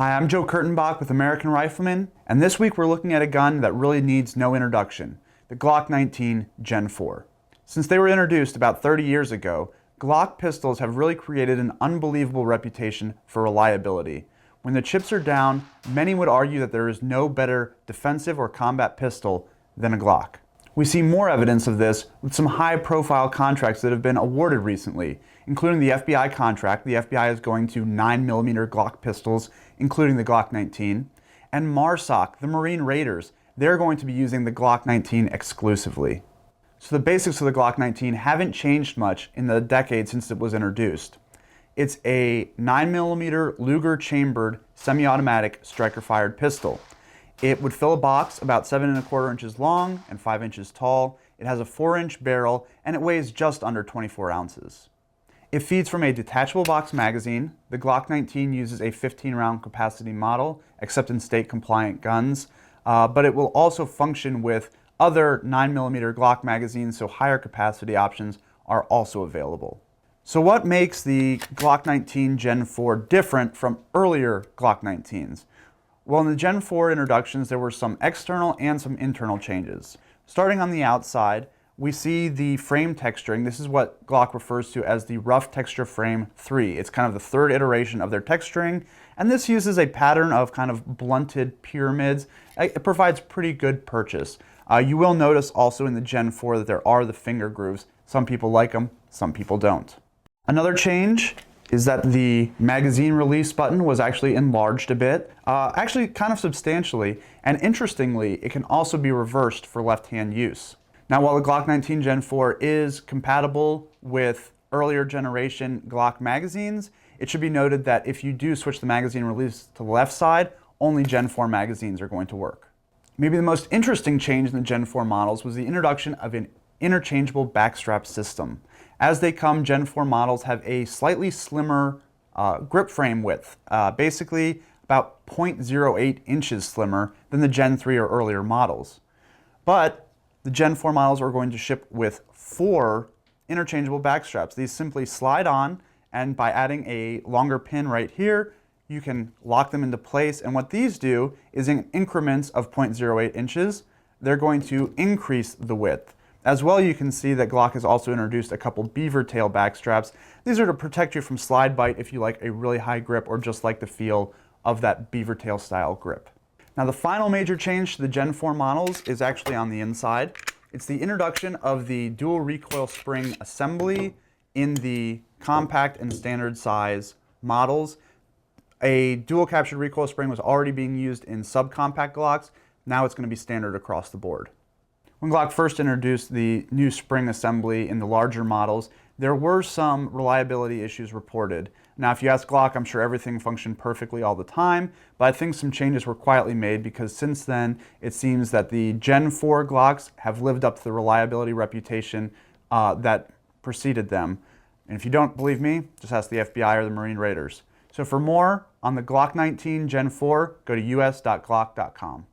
Hi, I'm Joe Kurtenbach with American Rifleman, and this week we're looking at a gun that really needs no introduction, the Glock 19 Gen 4. Since they were introduced about 30 years ago, Glock pistols have really created an unbelievable reputation for reliability. When the chips are down, many would argue that there is no better defensive or combat pistol than a Glock. We see more evidence of this with some high-profile contracts that have been awarded recently, including the FBI contract. The FBI is going to 9mm Glock pistols, including the Glock 19, and MARSOC, the Marine Raiders, they're going to be using the Glock 19 exclusively. So the basics of the Glock 19 haven't changed much in the decade since it was introduced. It's a 9mm Luger chambered semi-automatic striker-fired pistol. It would fill a box about 7¼ inches long and 5 inches tall. It has a 4-inch barrel and it weighs just under 24 ounces. It feeds from a detachable box magazine. The Glock 19 uses a 15-round capacity model, except in state-compliant guns, but it will also function with other 9mm Glock magazines, so higher capacity options are also available. So what makes the Glock 19 Gen 4 different from earlier Glock 19s? Well, in the Gen 4 introductions, there were some external and some internal changes. Starting on the outside, we see the frame texturing. This is what Glock refers to as the Rough Texture Frame 3. It's kind of the third iteration of their texturing, and this uses a pattern of kind of blunted pyramids. It provides pretty good purchase. You will notice also in the Gen 4 that there are the finger grooves. Some people like them, some people don't. Another change is that the magazine release button was actually enlarged a bit, actually kind of substantially, and interestingly, it can also be reversed for left-hand use. Now, while the Glock 19 Gen 4 is compatible with earlier generation Glock magazines, it should be noted that if you do switch the magazine release to the left side, only Gen 4 magazines are going to work. Maybe the most interesting change in the Gen 4 models was the introduction of an interchangeable backstrap system. As they come, Gen 4 models have a slightly slimmer grip frame width, basically about 0.08 inches slimmer than the Gen 3 or earlier models. But the Gen 4 models are going to ship with 4 interchangeable backstraps. These simply slide on, and by adding a longer pin right here, you can lock them into place. And what these do is, in increments of 0.08 inches, they're going to increase the width. As well, you can see that Glock has also introduced a couple beaver tail backstraps. These are to protect you from slide bite if you like a really high grip or just like the feel of that beaver tail style grip. Now, the final major change to the Gen 4 models is actually on the inside. It's the introduction of the dual recoil spring assembly in the compact and standard size models. A dual captured recoil spring was already being used in subcompact Glocks. Now it's going to be standard across the board. When Glock first introduced the new spring assembly in the larger models, there were some reliability issues reported. Now, if you ask Glock, I'm sure everything functioned perfectly all the time, but I think some changes were quietly made because since then, it seems that the Gen 4 Glocks have lived up to the reliability reputation that preceded them. And if you don't believe me, just ask the FBI or the Marine Raiders. So for more on the Glock 19 Gen 4, go to us.glock.com.